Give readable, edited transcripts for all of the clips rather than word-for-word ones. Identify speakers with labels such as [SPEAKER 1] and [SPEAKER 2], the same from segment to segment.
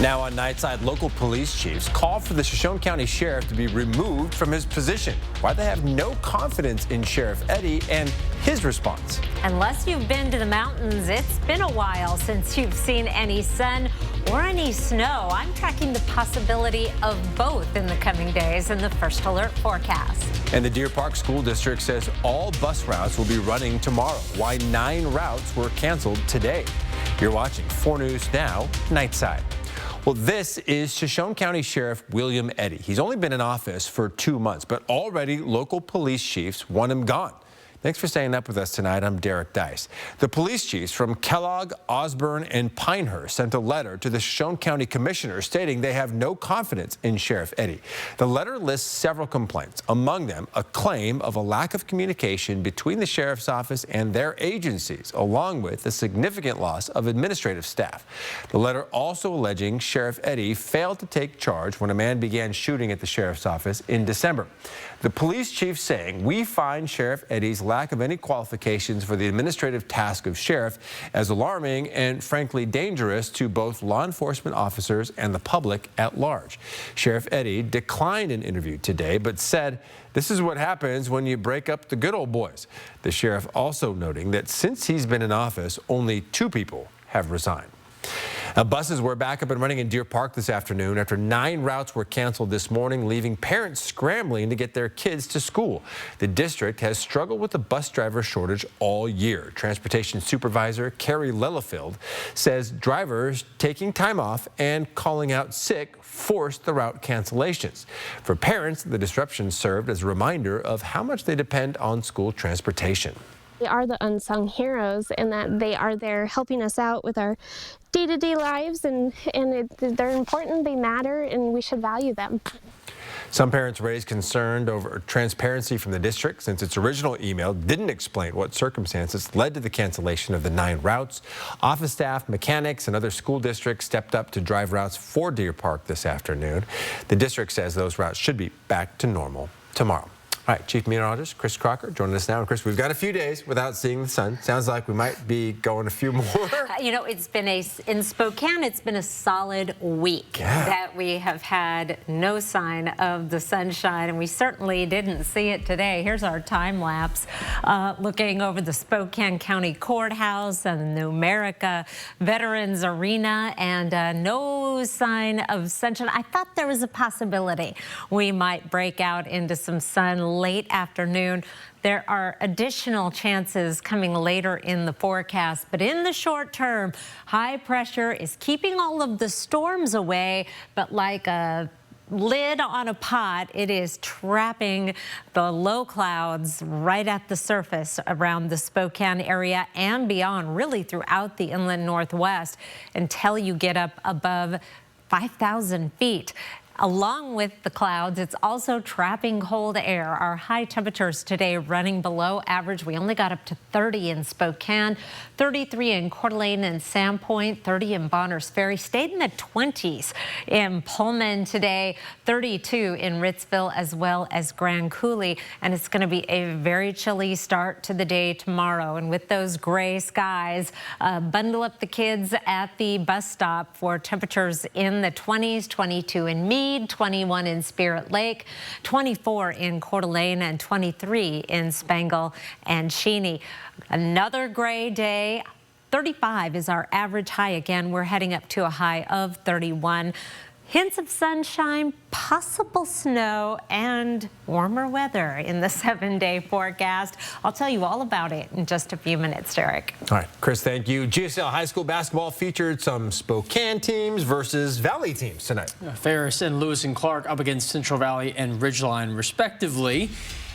[SPEAKER 1] Now on Nightside, local police chiefs called for the Shoshone County Sheriff to be removed from his position. Why they have no confidence in Sheriff Eddy and his response.
[SPEAKER 2] Unless you've been to the mountains, it's been a while since you've seen any sun or any snow. I'm tracking the possibility of both in the coming days in the first alert forecast.
[SPEAKER 1] And the Deer Park School District says all bus routes will be running tomorrow. Why 9 routes were canceled today. You're watching 4 News Now, Nightside. Well, this is Shoshone County Sheriff William Eddy. He's only been in office for 2 months, but already local police chiefs want him gone. Thanks for staying up with us tonight. I'm Derek Dice. The police chiefs from Kellogg, Osborne, and Pinehurst sent a letter to the Shoshone County Commissioner stating they have no confidence in Sheriff Eddy. The letter lists several complaints, among them a claim of a lack of communication between the sheriff's office and their agencies, along with a significant loss of administrative staff. The letter also alleging Sheriff Eddy failed to take charge when a man began shooting at the sheriff's office in December. The police chief saying, "We find Sheriff Eddy's lack of any qualifications for the administrative task of sheriff as alarming and frankly dangerous to both law enforcement officers and the public at large." Sheriff Eddy declined an interview today, but said this is what happens when you break up the good old boys. The sheriff also noting that since he's been in office, only 2 people have resigned. Now, buses were back up and running in Deer Park this afternoon after 9 routes were canceled this morning, leaving parents scrambling to get their kids to school. The district has struggled with the bus driver shortage all year. Transportation Supervisor Carrie Lellefield says drivers taking time off and calling out sick forced the route cancellations. For parents, the disruption served as a reminder of how much they depend on school transportation.
[SPEAKER 3] They are the unsung heroes in that they are there helping us out with our day-to-day lives, and they're important, they matter, and we should value them.
[SPEAKER 1] Some parents raised concern over transparency from the district since its original email didn't explain what circumstances led to the cancellation of the 9 routes. Office staff, mechanics, and other school districts stepped up to drive routes for Deer Park this afternoon. The district says those routes should be back to normal tomorrow. All right, Chief Meteorologist Chris Crocker joining us now. And Chris, we've got a few days without seeing the sun. Sounds like we might be going a few more.
[SPEAKER 2] You know, it's been in Spokane, it's been a solid week that we have had no sign of the sunshine, and we certainly didn't see it today. Here's our time lapse looking over the Spokane County Courthouse and the Numerica Veterans Arena, and no sign of sunshine. I thought there was a possibility we might break out into some sun late afternoon. There are additional chances coming later in the forecast, but in the short term, high pressure is keeping all of the storms away, but like a lid on a pot, it is trapping the low clouds right at the surface around the Spokane area and beyond, really throughout the inland Northwest until you get up above 5,000 feet. Along with the clouds, it's also trapping cold air. Our high temperatures today running below average. We only got up to 30 in Spokane, 33 in Coeur d'Alene and Sandpoint, 30 in Bonners Ferry. Stayed in the 20s in Pullman today, 32 in Ritzville as well as Grand Coulee. And it's going to be a very chilly start to the day tomorrow. And with those gray skies, bundle up the kids at the bus stop for temperatures in the 20s, 22 in Meade, 21 in Spirit Lake, 24 in Coeur d'Alene, and 23 in Spangle and Cheney. Another gray day. 35 is our average high. Again, we're heading up to a high of 31. Hints of sunshine, possible snow, and warmer weather in the 7-day forecast. I'll tell you all about it in just a few minutes, Derek.
[SPEAKER 1] All right, Chris, thank you. GSL High School basketball featured some Spokane teams versus Valley teams tonight.
[SPEAKER 4] Ferris and Lewis and Clark up against Central Valley and Ridgeline, respectively.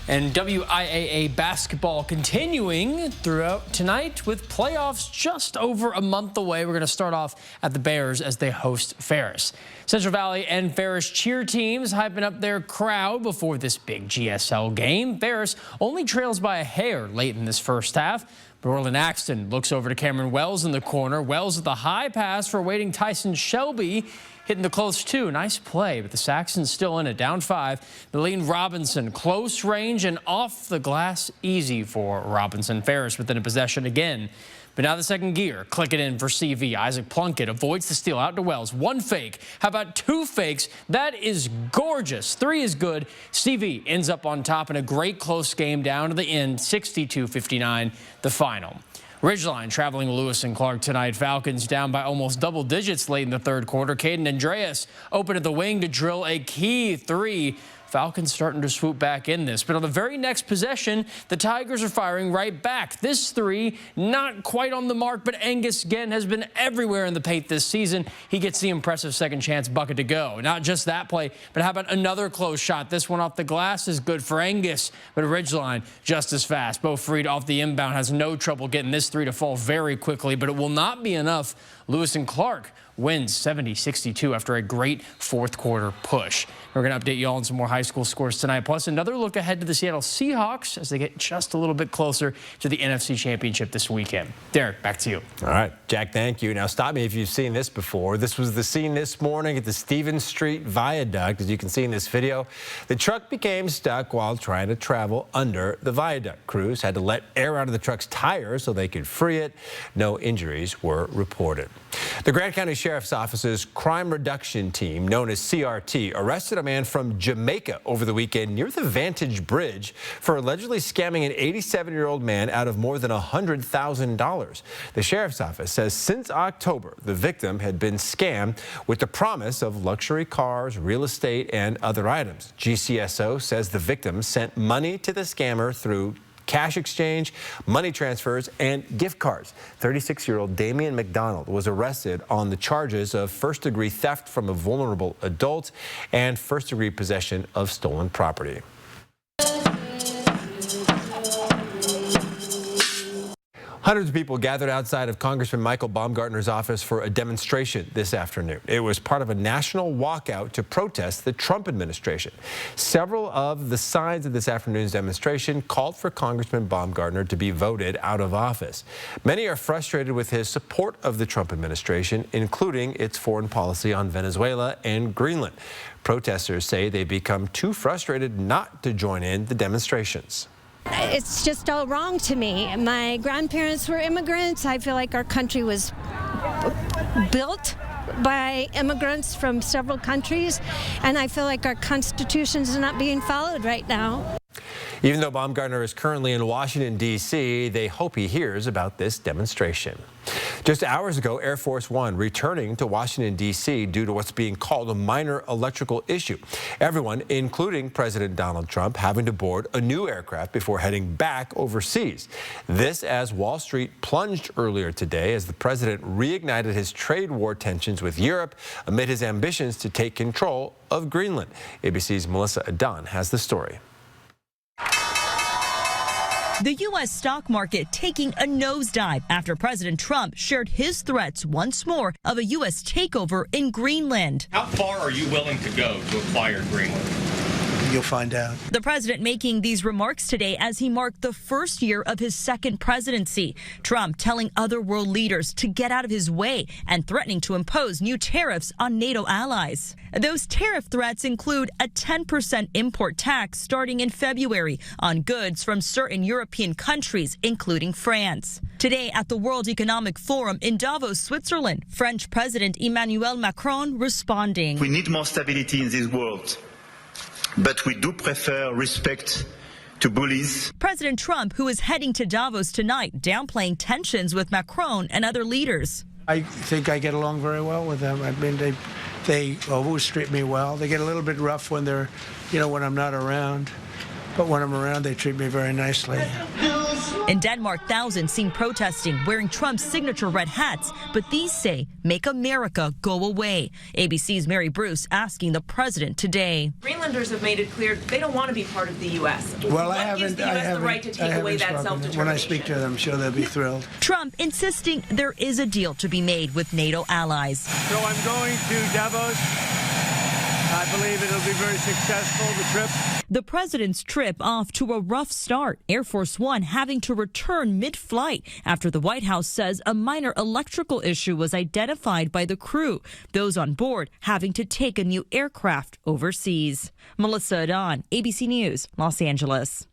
[SPEAKER 4] And WIAA basketball continuing throughout tonight with playoffs just over a month away. We're going to start off at the Bears as they host Ferris. Central Valley and Ferris cheer teams hyping up their crowd before this big GSL game. Ferris only trails by a hair late in this first half. Orland Axton looks over to Cameron Wells in the corner. Wells with the high pass for waiting Tyson Shelby. Hitting the close 2. Nice play, but the Saxons still in it. Down 5. Nalene Robinson, close range and off the glass easy for Robinson. Ferris within a possession again. But now the second gear, click it in for CV. Isaac Plunkett avoids the steal out to Wells. One fake. How about two fakes? That is gorgeous. 3 is good. CV ends up on top in a great close game down to the end, 62-59, the final. Ridgeline traveling Lewis and Clark tonight. Falcons down by almost double digits late in the third quarter. Caden Andreas open at the wing to drill a key 3. Falcons starting to swoop back in this. But on the very next possession, the Tigers are firing right back. This 3, not quite on the mark, but Angus again has been everywhere in the paint this season. He gets the impressive second chance bucket to go. Not just that play, but how about another close shot? This one off the glass is good for Angus, but Ridgeline just as fast. Bo Freed off the inbound has no trouble getting this 3 to fall very quickly, but it will not be enough. Lewis and Clark wins 70-62 after a great fourth quarter push. We're going to update you all on some more high school scores tonight, plus another look ahead to the Seattle Seahawks as they get just a little bit closer to the NFC Championship this weekend. Derek, back to you.
[SPEAKER 1] All right, Jack, thank you. Now, stop me if you've seen this before. This was the scene this morning at the Stevens Street Viaduct. As you can see in this video, the truck became stuck while trying to travel under the viaduct. Crews had to let air out of the truck's tires so they could free it. No injuries were reported. The Grant County Sheriff's Office's crime reduction team, known as CRT, arrested a man from Jamaica over the weekend near the Vantage Bridge for allegedly scamming an 87-year-old man out of more than $100,000. The Sheriff's Office says since October, the victim had been scammed with the promise of luxury cars, real estate, and other items. GCSO says the victim sent money to the scammer through cash exchange, money transfers, and gift cards. 36-year-old Damian McDonald was arrested on the charges of first-degree theft from a vulnerable adult and first-degree possession of stolen property. Hundreds of people gathered outside of Congressman Michael Baumgartner's office for a demonstration this afternoon. It was part of a national walkout to protest the Trump administration. Several of the signs of this afternoon's demonstration called for Congressman Baumgartner to be voted out of office. Many are frustrated with his support of the Trump administration, including its foreign policy on Venezuela and Greenland. Protesters say they've become too frustrated not to join in the demonstrations.
[SPEAKER 5] It's just all wrong to me. My grandparents were immigrants. I feel like our country was built by immigrants from several countries, and I feel like our Constitution is not being followed right now.
[SPEAKER 1] Even though Baumgartner is currently in Washington, D.C., they hope he hears about this demonstration. Just hours ago, Air Force One returning to Washington, D.C. due to what's being called a minor electrical issue. Everyone, including President Donald Trump, having to board a new aircraft before heading back overseas. This as Wall Street plunged earlier today as the president reignited his trade war tensions with Europe amid his ambitions to take control of Greenland. ABC's Melissa Adon has the story.
[SPEAKER 6] The U.S. stock market taking a nosedive after President Trump shared his threats once more of a U.S. takeover in Greenland.
[SPEAKER 7] How far are you willing to go to acquire Greenland? You'll find out.
[SPEAKER 6] The president making these remarks today as he marked the first year of his second presidency. Trump telling other world leaders to get out of his way and threatening to impose new tariffs on NATO allies. Those tariff threats include a 10% import tax starting in February on goods from certain European countries, including France. Today at the World Economic Forum in Davos, Switzerland, French President Emmanuel Macron responding.
[SPEAKER 8] We need more stability in this world, but we do prefer respect to bullies.
[SPEAKER 6] President Trump, who is heading to Davos tonight, downplaying tensions with Macron and other leaders.
[SPEAKER 9] I think I get along very well with them. I mean, they always treat me well. They get a little bit rough when they're, when I'm not around. But when I'm around, they treat me very nicely.
[SPEAKER 6] In Denmark, thousands seen protesting, wearing Trump's signature red hats. But these say, make America go away. ABC's Mary Bruce asking the president today.
[SPEAKER 10] Greenlanders have made it clear they don't want to be part of the U.S.
[SPEAKER 9] Well,
[SPEAKER 10] what gives the U.S. the right to take away that self-determination?
[SPEAKER 9] When I speak to them, I'm sure they'll be thrilled.
[SPEAKER 6] Trump insisting there is a deal to be made with NATO allies.
[SPEAKER 11] So I'm going to Davos. I believe it'll be very successful, the trip.
[SPEAKER 6] The president's trip off to a rough start. Air Force One having to return mid-flight after the White House says a minor electrical issue was identified by the crew. Those on board having to take a new aircraft overseas. Melissa Adon, ABC News, Los Angeles.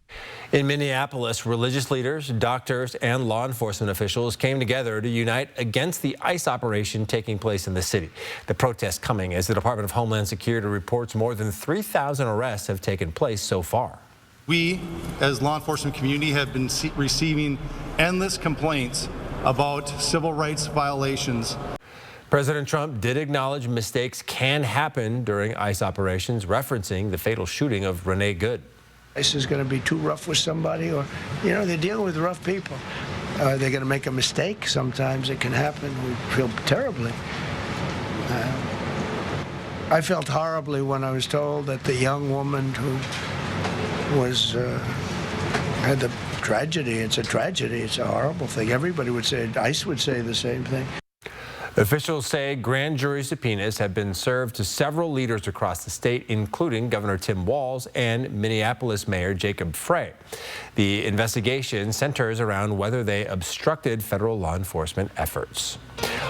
[SPEAKER 1] In Minneapolis, religious leaders, doctors, and law enforcement officials came together to unite against the ICE operation taking place in the city. The protest coming as the Department of Homeland Security reports more than 3,000 arrests have taken place so far.
[SPEAKER 12] We, as law enforcement community, have been receiving endless complaints about civil rights violations.
[SPEAKER 1] President Trump did acknowledge mistakes can happen during ICE operations, referencing the fatal shooting of Renee Good.
[SPEAKER 9] ICE is going to be too rough with somebody, or, you know, they're dealing with rough people. They're going to make a mistake. Sometimes it can happen. We feel terribly. I felt horribly when I was told that the young woman who was had the tragedy. It's a tragedy. It's a horrible thing. Everybody would say, ICE would say the same thing.
[SPEAKER 1] Officials say grand jury subpoenas have been served to several leaders across the state, including Governor Tim Walz and Minneapolis Mayor Jacob Frey. The investigation centers around whether they obstructed federal law enforcement efforts.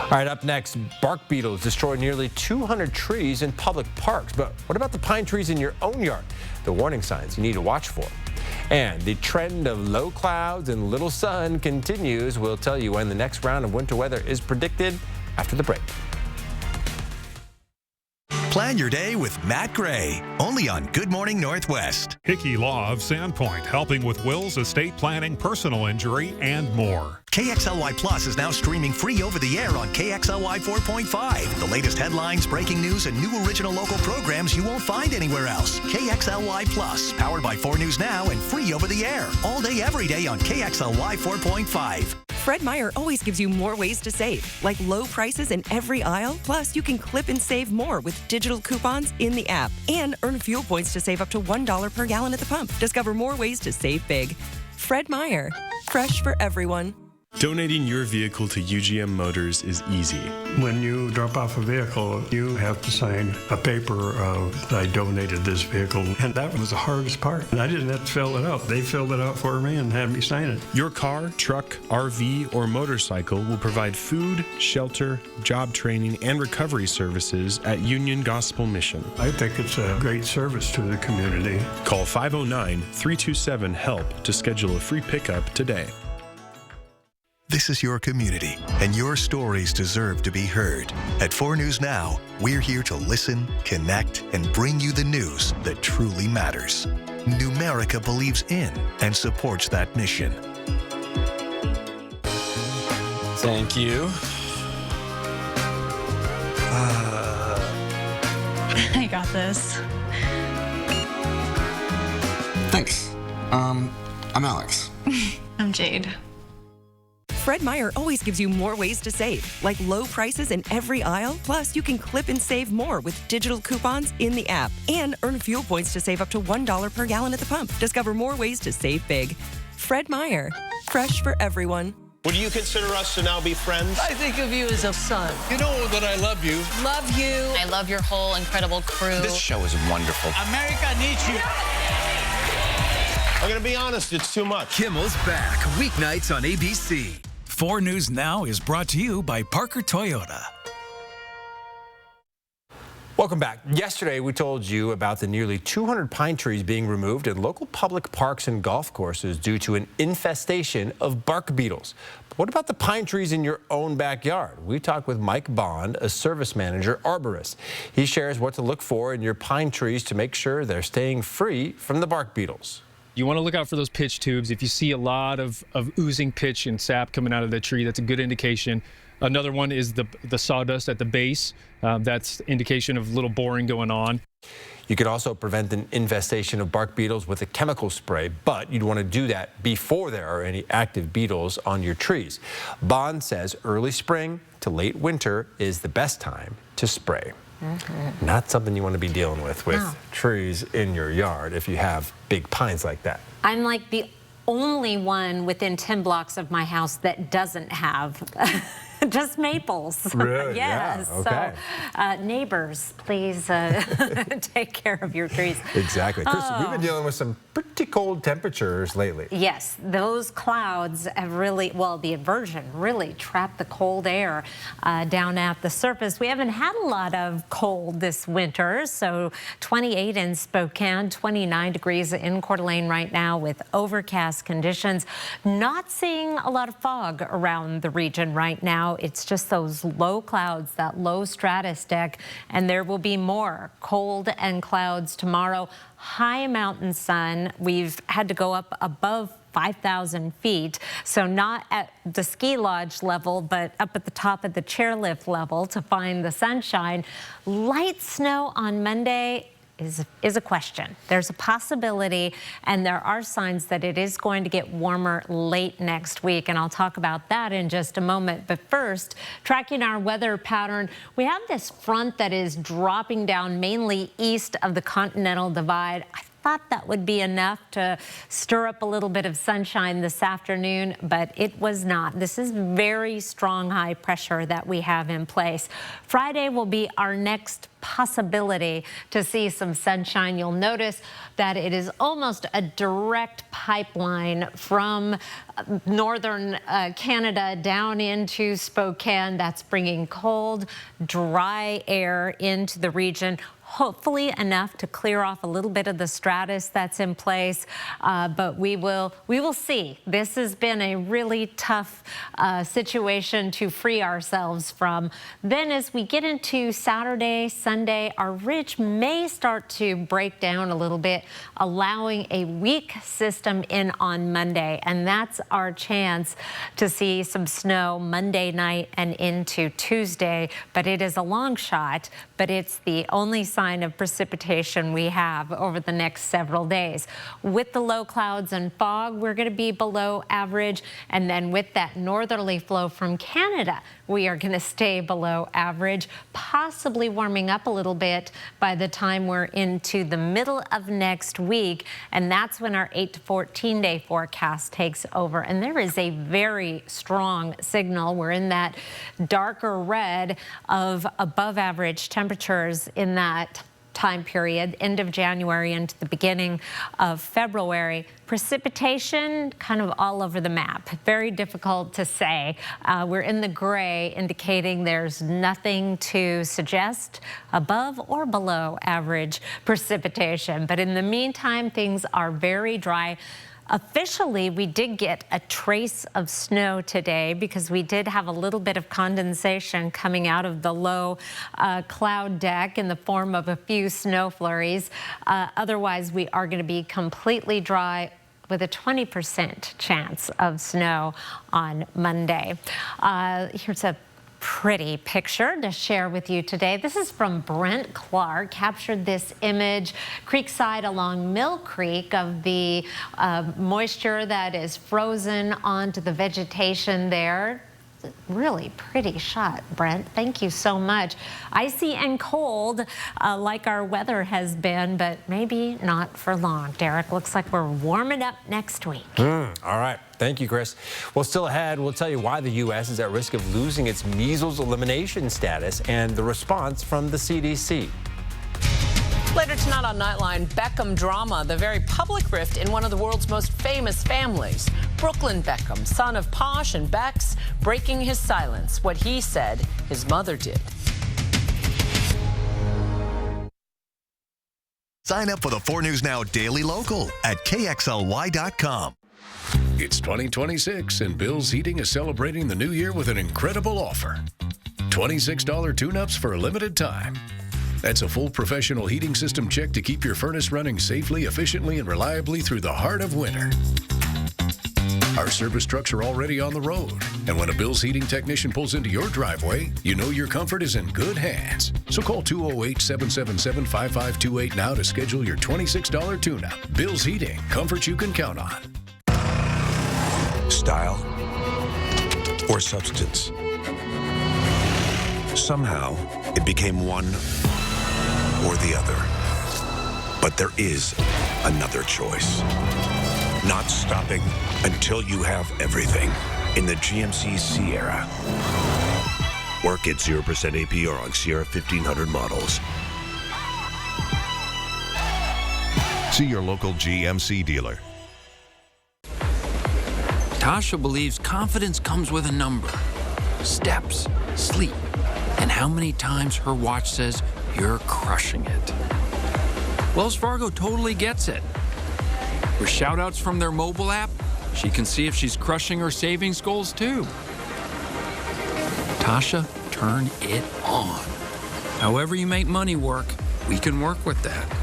[SPEAKER 1] All right, up next, bark beetles destroy nearly 200 trees in public parks. But what about the pine trees in your own yard? The warning signs you need to watch for. And the trend of low clouds and little sun continues. We'll tell you when the next round of winter weather is predicted after the break.
[SPEAKER 13] Plan your day with Matt Gray, only on Good Morning Northwest.
[SPEAKER 14] Hickey Law of Sandpoint, helping with wills, estate planning, personal injury, and more.
[SPEAKER 13] KXLY Plus is now streaming free over the air on KXLY 4.5. The latest headlines, breaking news, and new original local programs you won't find anywhere else. KXLY Plus, powered by 4 News Now and free over the air. All day, every day on KXLY 4.5.
[SPEAKER 15] Fred Meyer always gives you more ways to save, like low prices in every aisle. Plus, you can clip and save more with digital coupons in the app and earn fuel points to save up to $1 per gallon at the pump. Discover more ways to save big. Fred Meyer, fresh for everyone.
[SPEAKER 16] Donating your vehicle to UGM Motors is easy.
[SPEAKER 17] When you drop off a vehicle, you have to sign a paper of, I donated this vehicle. And that was the hardest part. And I didn't have to fill it out. They filled it out for me and had me sign it.
[SPEAKER 16] Your car, truck, RV, or motorcycle will provide food, shelter, job training, and recovery services at Union Gospel Mission.
[SPEAKER 17] I think it's a great service to the community.
[SPEAKER 16] Call 509-327-HELP to schedule a free pickup today.
[SPEAKER 13] This is your community, and your stories deserve to be heard. At 4 News Now, we're here to listen, connect, and bring you the news that truly matters. Numerica believes in and supports that mission.
[SPEAKER 18] Thank you.
[SPEAKER 19] I got this.
[SPEAKER 20] Thanks. I'm Alex.
[SPEAKER 19] I'm Jade.
[SPEAKER 15] Fred Meyer always gives you more ways to save, like low prices in every aisle. Plus, you can clip and save more with digital coupons in the app and earn fuel points to save up to $1 per gallon at the pump. Discover more ways to save big. Fred Meyer, fresh for everyone.
[SPEAKER 21] Would you consider us to now be friends?
[SPEAKER 22] I think of you as a son.
[SPEAKER 21] You know that I love you.
[SPEAKER 19] Love you.
[SPEAKER 23] I love your whole incredible crew.
[SPEAKER 21] This show is wonderful.
[SPEAKER 22] America needs you.
[SPEAKER 21] I'm going to be honest, it's too much.
[SPEAKER 24] Kimmel's back, weeknights on ABC.
[SPEAKER 25] 4 News Now is brought to you by Parker Toyota.
[SPEAKER 1] Welcome back. Yesterday, we told you about the nearly 200 pine trees being removed at local public parks and golf courses due to an infestation of bark beetles. But what about the pine trees in your own backyard? We talked with Mike Bond, a service manager arborist. He shares what to look for in your pine trees to make sure they're staying free from the bark beetles.
[SPEAKER 26] You want to look out for those pitch tubes. If you see a lot of oozing pitch and sap coming out of the tree, that's a good indication. Another one is the sawdust at the base. That's indication of a little boring going on.
[SPEAKER 1] You could also prevent an infestation of bark beetles with a chemical spray, but you'd want to do that before there are any active beetles on your trees. Bond says early spring to late winter is the best time to spray. Not something you want to be dealing with trees in your yard if you have big pines like that.
[SPEAKER 2] I'm like the only one within 10 blocks of my house that doesn't have just maples.
[SPEAKER 1] Really?
[SPEAKER 2] Yes.
[SPEAKER 1] Yeah. Okay.
[SPEAKER 2] So, neighbors, please take care of your trees.
[SPEAKER 1] Exactly. Chris, we've been dealing with some pretty cold temperatures lately.
[SPEAKER 2] Yes, those clouds have really, well, the inversion really trapped the cold air down at the surface. We haven't had a lot of cold this winter, so 28 in Spokane, 29 degrees in Coeur d'Alene right now with overcast conditions. Not seeing a lot of fog around the region right now. It's just those low clouds, that low stratus deck, and there will be more cold and clouds tomorrow. High mountain sun. We've had to go up above 5,000 feet, so not at the ski lodge level, but up at the top of the chairlift level to find the sunshine. Light snow on Monday is a question. There's a possibility, and there are signs that it is going to get warmer late next week, and I'll talk about that in just a moment. But first, tracking our weather pattern, we have this front that is dropping down mainly east of the Continental Divide. I thought that would be enough to stir up a little bit of sunshine this afternoon, but it was not. This is very strong high pressure that we have in place. Friday will be our next possibility to see some sunshine. You'll notice that it is almost a direct pipeline from northern Canada down into Spokane. That's bringing cold, dry air into the region. Hopefully enough to clear off a little bit of the stratus that's in place, but we will see. This has been a really tough situation to free ourselves from. Then as we get into Saturday, Sunday, our ridge may start to break down a little bit, allowing a weak system in on Monday, and that's our chance to see some snow Monday night and into Tuesday. But it is a long shot, but it's the only sign of precipitation we have over the next several days. With the low clouds and fog, we're going to be below average, and then with that northerly flow from Canada, we are going to stay below average, possibly warming up a little bit by the time we're into the middle of next week, and that's when our 8 to 14 day forecast takes over. And there is a very strong signal. We're in that darker red of above average temperatures in that time period, end of January into the beginning of February. Precipitation kind of all over the map. Very difficult to say. We're in the gray, indicating there's nothing to suggest above or below average precipitation. But in the meantime, things are very dry. Officially, we did get a trace of snow today because we did have a little bit of condensation coming out of the low cloud deck in the form of a few snow flurries. Otherwise, we are going to be completely dry with a 20% chance of snow on Monday. Here's a pretty picture to share with you today. This is from Brent Clark, captured this image creekside along Mill Creek of the moisture that is frozen onto the vegetation there. Really pretty shot, Brent. Thank you so much. Icy and cold like our weather has been, but maybe not for long. Derek, looks like we're warming up next week.
[SPEAKER 1] All right. Thank you, Chris. Well, still ahead, we'll tell you why the U.S. is at risk of losing its measles elimination status and the response from the CDC.
[SPEAKER 3] Later tonight on Nightline, Beckham drama, the very public rift in one of the world's most famous families. Brooklyn Beckham, son of Posh and Bex, breaking his silence, what he said his mother did.
[SPEAKER 13] Sign up for the 4 News Now Daily Local at KXLY.com.
[SPEAKER 4] It's 2026, and Bill's Heating is celebrating the new year with an incredible offer. $26 tune-ups for a limited time. That's a full professional heating system check to keep your furnace running safely, efficiently, and reliably through the heart of winter. Our service trucks are already on the road, and when a Bill's Heating technician pulls into your driveway, you know your comfort is in good hands. So call 208-777-5528 now to schedule your $26 tune-up. Bill's Heating, comfort you can count on.
[SPEAKER 5] Style or substance. Somehow, it became one or the other. But there is another choice. Not stopping until you have everything in the GMC Sierra. or get 0% APR on Sierra 1500 models.
[SPEAKER 6] See your local GMC dealer.
[SPEAKER 7] Tasha believes confidence comes with a number, steps, sleep, and how many times her watch says you're crushing it. Wells Fargo totally gets it. With shout-outs from their mobile app, she can see if she's crushing her savings goals too. Tasha, turn it on. However you make money work, we can work with that.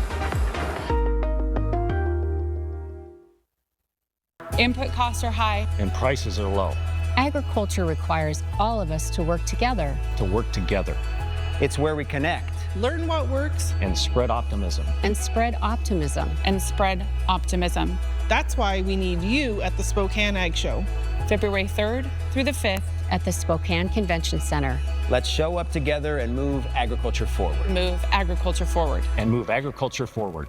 [SPEAKER 8] Input costs are high.
[SPEAKER 10] And prices are low.
[SPEAKER 11] Agriculture requires all of us to work together.
[SPEAKER 10] It's where we connect.
[SPEAKER 8] Learn what works.
[SPEAKER 10] And spread optimism.
[SPEAKER 11] And spread optimism.
[SPEAKER 8] And spread optimism. That's why we need you at the Spokane Ag Show, February 3rd through the 5th
[SPEAKER 11] at the Spokane Convention Center.
[SPEAKER 10] Let's show up together and move agriculture forward.
[SPEAKER 8] Move agriculture forward.
[SPEAKER 10] And move agriculture forward.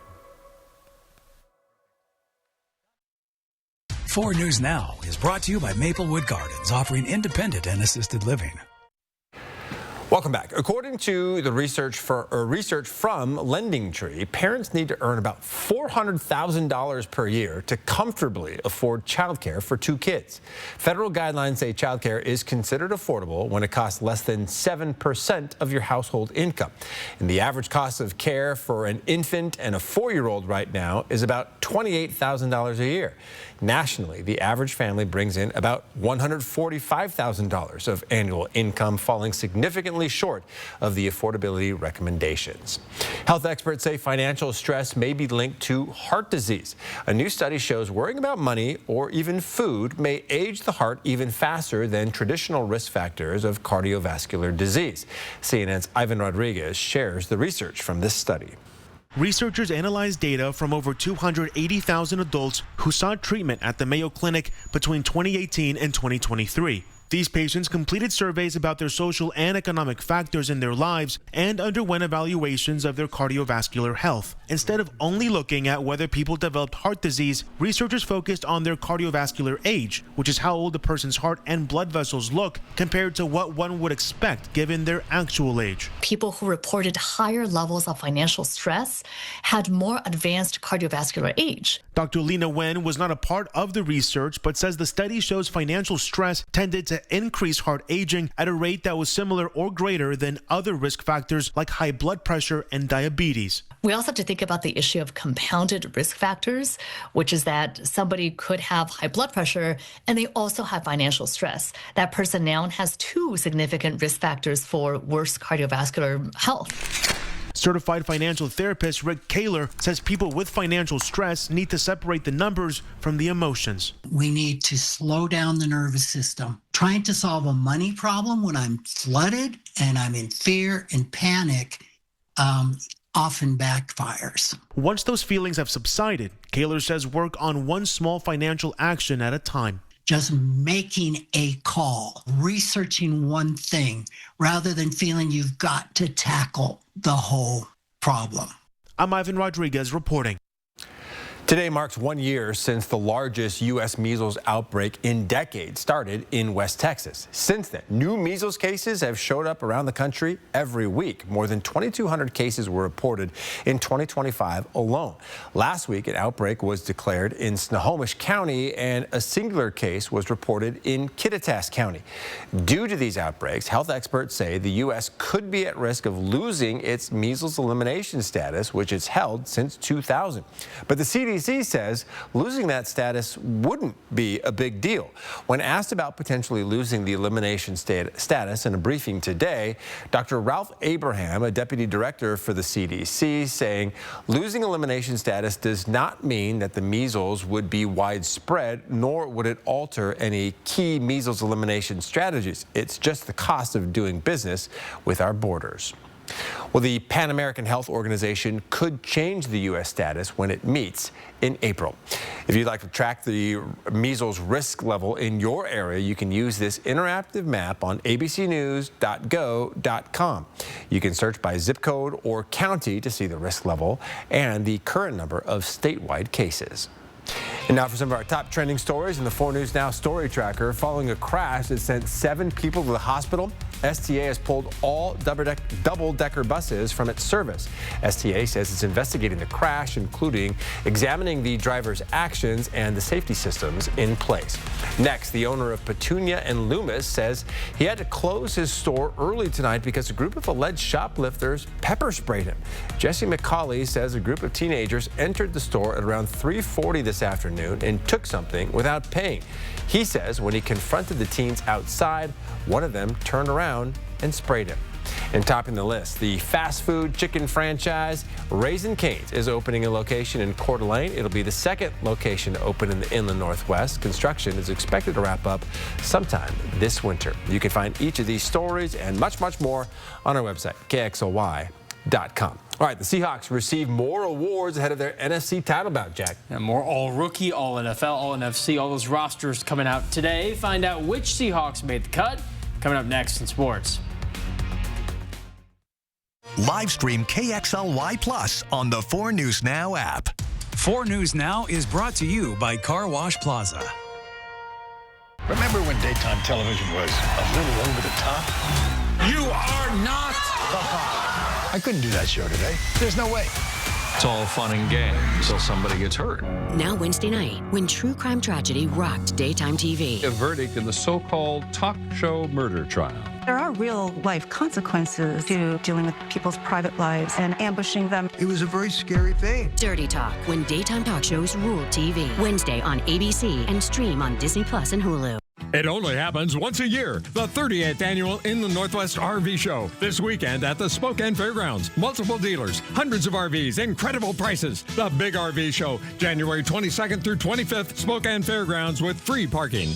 [SPEAKER 25] 4 News Now is brought to you by Maplewood Gardens, offering independent and assisted living.
[SPEAKER 1] Welcome back. According to the research from LendingTree, parents need to earn about $400,000 per year to comfortably afford childcare for 2 kids. Federal guidelines say childcare is considered affordable when it costs less than 7% of your household income. And the average cost of care for an infant and a 4-year-old right now is about $28,000 a year. Nationally, the average family brings in about $145,000 of annual income, falling significantly short of the affordability recommendations. Health experts say financial stress may be linked to heart disease. A new study shows worrying about money or even food may age the heart even faster than traditional risk factors of cardiovascular disease. CNN's Ivan Rodriguez shares the research from this study.
[SPEAKER 12] Researchers analyzed data from over 280,000 adults who sought treatment at the Mayo Clinic between 2018 and 2023. These patients completed surveys about their social and economic factors in their lives and underwent evaluations of their cardiovascular health. Instead of only looking at whether people developed heart disease, researchers focused on their cardiovascular age, which is how old a person's heart and blood vessels look compared to what one would expect given their actual age.
[SPEAKER 27] People who reported higher levels of financial stress had more advanced cardiovascular age.
[SPEAKER 12] Dr. Lena Wen was not a part of the research, but says the study shows financial stress tended to increase heart aging at a rate that was similar or greater than other risk factors like high blood pressure and diabetes.
[SPEAKER 27] We also have to think about the issue of compounded risk factors, which is that somebody could have high blood pressure and they also have financial stress. That person now has 2 significant risk factors for worse cardiovascular health.
[SPEAKER 12] Certified financial therapist Rick Kaler says people with financial stress need to separate the numbers from the emotions.
[SPEAKER 28] We need to slow down the nervous system. Trying to solve a money problem when I'm flooded and I'm in fear and panic often backfires.
[SPEAKER 12] Once those feelings have subsided, Kaler says work on one small financial action at a time.
[SPEAKER 28] Just making a call, researching one thing, rather than feeling you've got to tackle the whole problem.
[SPEAKER 12] I'm Ivan Rodriguez reporting.
[SPEAKER 1] Today marks 1 year since the largest U.S. measles outbreak in decades started in West Texas. Since then, new measles cases have showed up around the country every week. More than 2,200 cases were reported in 2025 alone. Last week, an outbreak was declared in Snohomish County, and a singular case was reported in Kittitas County. Due to these outbreaks, health experts say the U.S. could be at risk of losing its measles elimination status, which it's held since 2000. But the CDC says losing that status wouldn't be a big deal. When asked about potentially losing the elimination status in a briefing today, Dr. Ralph Abraham, a deputy director for the CDC, saying losing elimination status does not mean that the measles would be widespread, nor would it alter any key measles elimination strategies. It's just the cost of doing business with our borders. Well, the Pan American Health Organization could change the U.S. status when it meets in April. If you'd like to track the measles risk level in your area, you can use this interactive map on abcnews.go.com. You can search by zip code or county to see the risk level and the current number of statewide cases. And now for some of our top trending stories in the 4 News Now Story Tracker. Following a crash that sent 7 people to the hospital, STA has pulled all double-decker buses from its service. STA says it's investigating the crash, including examining the driver's actions and the safety systems in place. Next, the owner of Petunia and Loomis says he had to close his store early tonight because a group of alleged shoplifters pepper sprayed him. Jesse McCauley says a group of teenagers entered the store at around 3:40 this afternoon and took something without paying. He says when he confronted the teens outside, one of them turned around and sprayed him. And topping the list, the fast food chicken franchise Raising Cane's is opening a location in Coeur d'Alene. It'll be the second location to open in the Inland Northwest. Construction is expected to wrap up sometime this winter. You can find each of these stories and much, much more on our website, KXLY.com. All right, the Seahawks receive more awards ahead of their NFC title bout, Jack.
[SPEAKER 9] And more All-Rookie, All-NFL, All-NFC, all those rosters coming out today. Find out which Seahawks made the cut. Coming up next in sports.
[SPEAKER 13] Live stream KXLY Plus on the 4 News Now app.
[SPEAKER 25] 4 News Now is brought to you by Car Wash Plaza.
[SPEAKER 14] Remember when daytime television was a little over the top?
[SPEAKER 24] You are not the Pop.
[SPEAKER 14] I couldn't do that show today. There's no way.
[SPEAKER 7] It's all fun and games until somebody gets hurt.
[SPEAKER 15] Now Wednesday night, when true crime tragedy rocked daytime TV.
[SPEAKER 16] A verdict in the so-called talk show murder trial.
[SPEAKER 17] There are real-life consequences to dealing with people's private lives and ambushing them.
[SPEAKER 18] It was a very scary thing.
[SPEAKER 15] Dirty Talk, when daytime talk shows ruled TV. Wednesday on ABC and stream on Disney Plus and Hulu.
[SPEAKER 19] It only happens once a year. The 30th annual Inland Northwest RV Show. This weekend at the Spokane Fairgrounds. Multiple dealers, hundreds of RVs, incredible prices. The Big RV Show, January 22nd through 25th, Spokane Fairgrounds with free parking.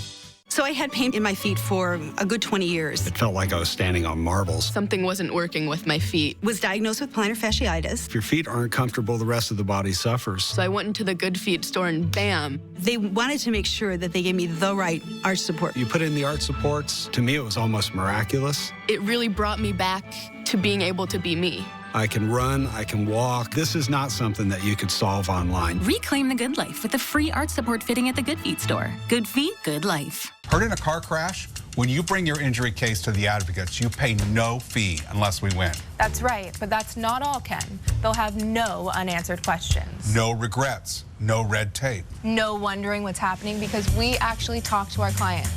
[SPEAKER 20] So I had pain in my feet for a good 20 years.
[SPEAKER 29] It felt like I was standing on marbles.
[SPEAKER 30] Something wasn't working with my feet.
[SPEAKER 20] Was diagnosed with plantar fasciitis.
[SPEAKER 29] If your feet aren't comfortable, the rest of the body suffers.
[SPEAKER 30] So I went into the Good Feet store and bam.
[SPEAKER 20] They wanted to make sure that they gave me the right arch support.
[SPEAKER 29] You put in the arch supports. To me, it was almost miraculous.
[SPEAKER 30] It really brought me back to being able to be me.
[SPEAKER 29] I can run, I can walk. This is not something that you could solve online.
[SPEAKER 31] Reclaim the good life with a free arch support fitting at the Good Feet store. Good feet, good life.
[SPEAKER 32] Hurt in a car crash? When you bring your injury case to the advocates, you pay no fee unless we win.
[SPEAKER 33] That's right, but that's not all, Ken. They'll have no unanswered questions.
[SPEAKER 32] No regrets, no red tape.
[SPEAKER 33] No wondering what's happening because we actually talk to our clients.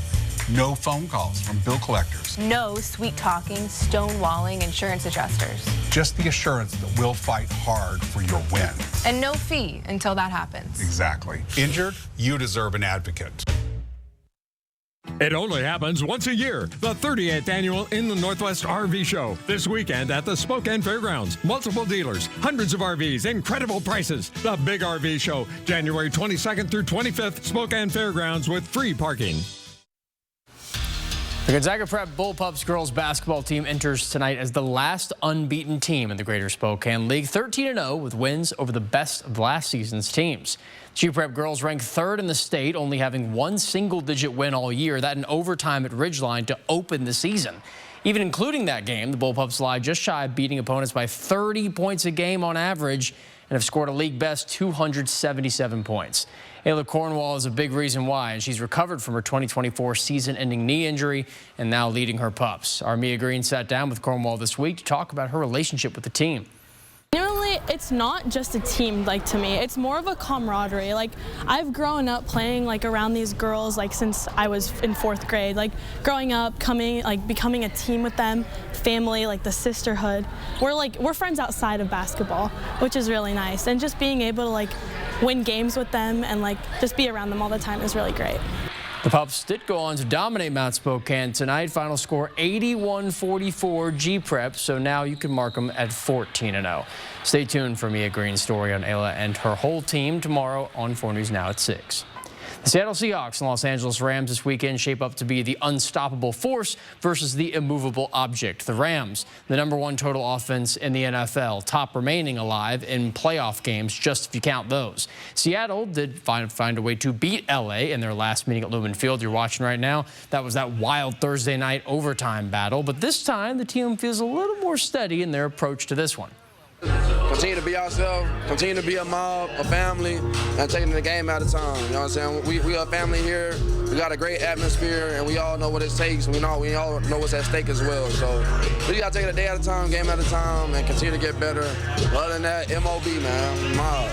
[SPEAKER 32] No phone calls from bill collectors.
[SPEAKER 33] No sweet-talking, stonewalling insurance adjusters.
[SPEAKER 32] Just the assurance that we'll fight hard for your win.
[SPEAKER 33] And no fee until that happens.
[SPEAKER 32] Exactly. Injured? You deserve an advocate.
[SPEAKER 19] It only happens once a year. The 30th annual Inland Northwest RV Show. This weekend at the Spokane Fairgrounds. Multiple dealers, hundreds of RVs, incredible prices. The Big RV Show, January 22nd through 25th, Spokane Fairgrounds with free parking.
[SPEAKER 9] The Gonzaga Prep Bullpups girls basketball team enters tonight as the last unbeaten team in the Greater Spokane League, 13-0 with wins over the best of last season's teams. G Prep girls rank 3rd in the state, only having one single-digit win all year, that in overtime at Ridgeline to open the season. Even including that game, the Bullpups lie just shy of beating opponents by 30 points a game on average and have scored a league-best 277 points. Ayla Cornwall is a big reason why, and she's recovered from her 2024 season-ending knee injury and now leading her Pups. Our Mia Green sat down with Cornwall this week to talk about her relationship with the team.
[SPEAKER 34] Generally, it's not just a team, like, to me. It's more of a camaraderie. Like, I've grown up playing, like, around these girls, like, since I was in 4th grade. Like, growing up, becoming a team with them, family, like, the sisterhood. We're friends outside of basketball, which is really nice. And just being able to, like, win games with them and, like, just be around them all the time is really great.
[SPEAKER 9] The Pups did go on to dominate Mount Spokane tonight. Final score 81-44 G Prep, so now you can mark them at 14-0. Stay tuned for Mia Green's story on Ayla and her whole team tomorrow on 4 News Now at 6. The Seattle Seahawks and Los Angeles Rams this weekend shape up to be the unstoppable force versus the immovable object. The Rams, the #1 total offense in the NFL, top remaining alive in playoff games, just if you count those. Seattle did find a way to beat LA in their last meeting at Lumen Field. You're watching right now. That was that wild Thursday night overtime battle. But this time, the team feels a little more steady in their approach to this one.
[SPEAKER 2] continue to be ourselves, continue to be a mob, a family, and taking the game at a time. You know what I'm saying? We are a family here. We got a great atmosphere, and we all know what it takes. We all know what's at stake as well. So we got to take it a day at a time, game at a time, and continue to get better. Other than that, MOB, man, mob.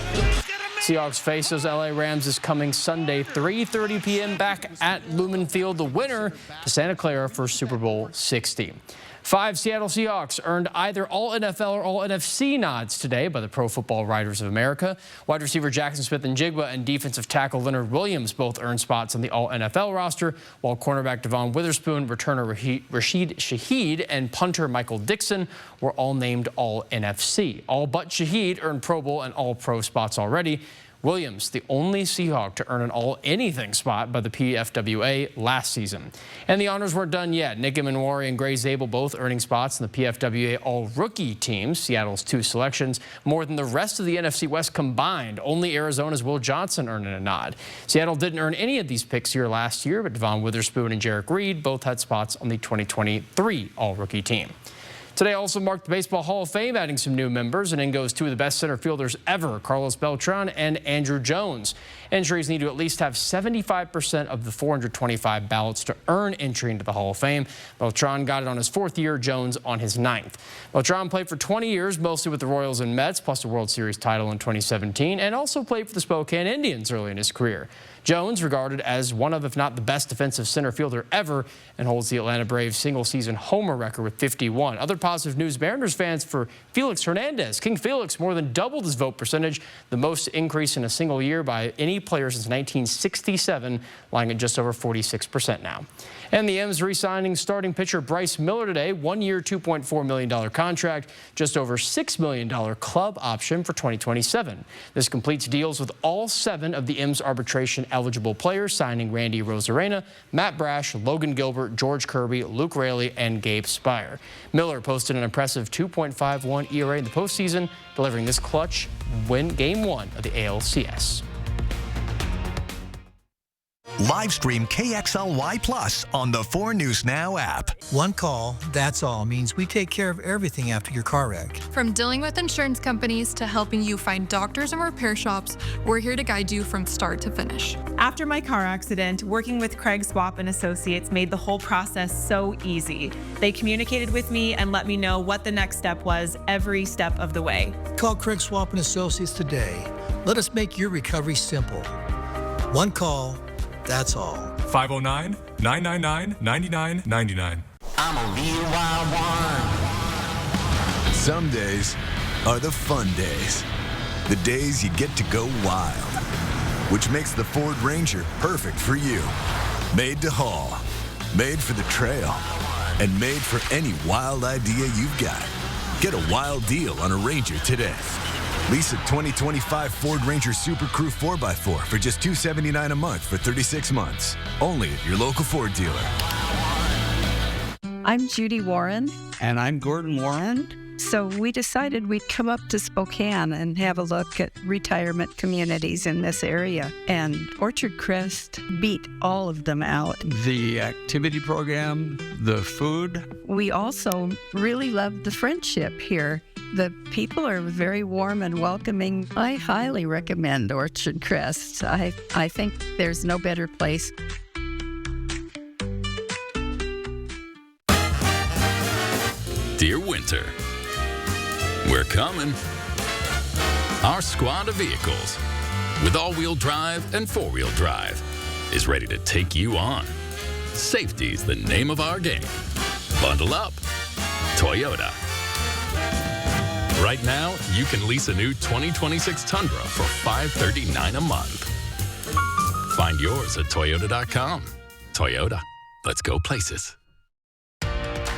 [SPEAKER 9] Seahawks face those LA Rams this coming Sunday, 3:30 p.m. back at Lumen Field. The winner to Santa Clara for Super Bowl 60. 5 Seattle Seahawks earned either All-NFL or All-NFC nods today by the Pro Football Writers of America. Wide receiver Jackson Smith-Njigba and defensive tackle Leonard Williams both earned spots on the All-NFL roster, while cornerback Devon Witherspoon, returner Rashid Shaheed, and punter Michael Dixon were all named All-NFC. All but Shaheed earned Pro Bowl and All-Pro spots already. Williams, the only Seahawk to earn an all-anything spot by the PFWA last season. And the honors weren't done yet. Nick Emanwari and Gray Zabel both earning spots in the PFWA all-rookie teams, Seattle's 2 selections, more than the rest of the NFC West combined. Only Arizona's Will Johnson earning a nod. Seattle didn't earn any of these picks here last year, but Devon Witherspoon and Jarek Reed both had spots on the 2023 all-rookie team. Today also marked the Baseball Hall of Fame, adding some new members, and in goes 2 of the best center fielders ever, Carlos Beltran and Andrew Jones. Entries need to at least have 75% of the 425 ballots to earn entry into the Hall of Fame. Beltran got it on his 4th year, Jones on his 9th. Beltran played for 20 years, mostly with the Royals and Mets, plus a World Series title in 2017, and also played for the Spokane Indians early in his career. Jones, regarded as one of, if not the best defensive center fielder ever, and holds the Atlanta Braves single-season homer record with 51. Other positive news, Mariners fans for Felix Hernandez. King Felix more than doubled his vote percentage, the most increase in a single year by any player since 1967, lying at just over 46% now. And the M's re-signing starting pitcher Bryce Miller today, 1-year, $2.4 million contract, just over $6 million club option for 2027. This completes deals with all 7 of the M's arbitration-eligible players, signing Randy Rosarena, Matt Brash, Logan Gilbert, George Kirby, Luke Raley, and Gabe Spire. Miller posted an impressive 2.51 ERA in the postseason, delivering this clutch win Game 1 of the ALCS.
[SPEAKER 13] Live stream KXLY Plus on the 4 News Now app.
[SPEAKER 3] One call, that's all, means we take care of everything after your car wreck.
[SPEAKER 4] From dealing with insurance companies to helping you find doctors and repair shops, we're here to guide you from start to finish.
[SPEAKER 5] After my car accident, working with Craig Swap and Associates made the whole process so easy. They communicated with me and let me know what the next step was every step of the way.
[SPEAKER 3] Call Craig Swap and Associates today. Let us make your recovery simple. One call, that's all.
[SPEAKER 6] 509-999-9999.
[SPEAKER 24] I'm a real wild one.
[SPEAKER 8] Some days are the fun days. The days you get to go wild. Which makes the Ford Ranger perfect for you. Made to haul. Made for the trail. And made for any wild idea you've got. Get a wild deal on a Ranger today. Lease a 2025 Ford Ranger Super Crew 4x4 for just $279 a month for 36 months. Only at your local Ford dealer.
[SPEAKER 10] I'm Judy Warren.
[SPEAKER 11] And I'm Gordon Warren.
[SPEAKER 10] So we decided we'd come up to Spokane and have a look at retirement communities in this area. And Orchard Crest beat all of them out.
[SPEAKER 11] The activity program, the food.
[SPEAKER 10] We also really love the friendship here. The people are very warm and welcoming. I highly recommend Orchard Crest. I think there's no better place.
[SPEAKER 18] Dear Winter, we're coming. Our squad of vehicles, with all-wheel drive and four-wheel drive, is ready to take you on. Safety's the name of our game. Bundle up. Toyota. Right now, you can lease a new 2026 Tundra for $539 a month. Find yours at Toyota.com. Toyota, let's go places.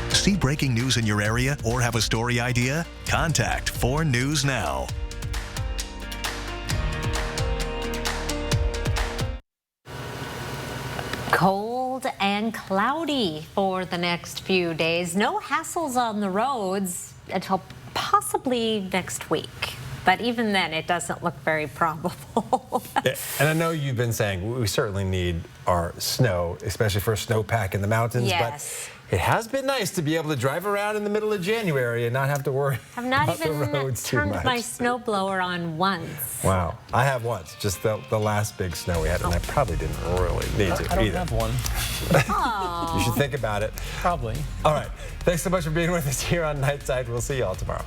[SPEAKER 13] See breaking news in your area or have a story idea? Contact 4 News Now.
[SPEAKER 21] Cold and cloudy for the next few days. No hassles on the roads until possibly next week. But even then, it doesn't look very probable.
[SPEAKER 1] And I know you've been saying we certainly need our snow, especially for a snowpack in the mountains.
[SPEAKER 21] Yes.
[SPEAKER 1] But It has been nice to be able to drive around in the middle of January and not have to worry
[SPEAKER 21] I've not
[SPEAKER 1] about the
[SPEAKER 21] even
[SPEAKER 1] roads too
[SPEAKER 21] turned
[SPEAKER 1] much.
[SPEAKER 21] my snowblower on once.
[SPEAKER 1] Wow. I have once, just the last big snow we had, and I probably didn't really need to
[SPEAKER 9] I don't
[SPEAKER 1] either.
[SPEAKER 9] have one.
[SPEAKER 21] Oh.
[SPEAKER 1] You should think about it.
[SPEAKER 9] Probably.
[SPEAKER 1] All right. Thanks so much for being with us here on Nightside. We'll see you all tomorrow.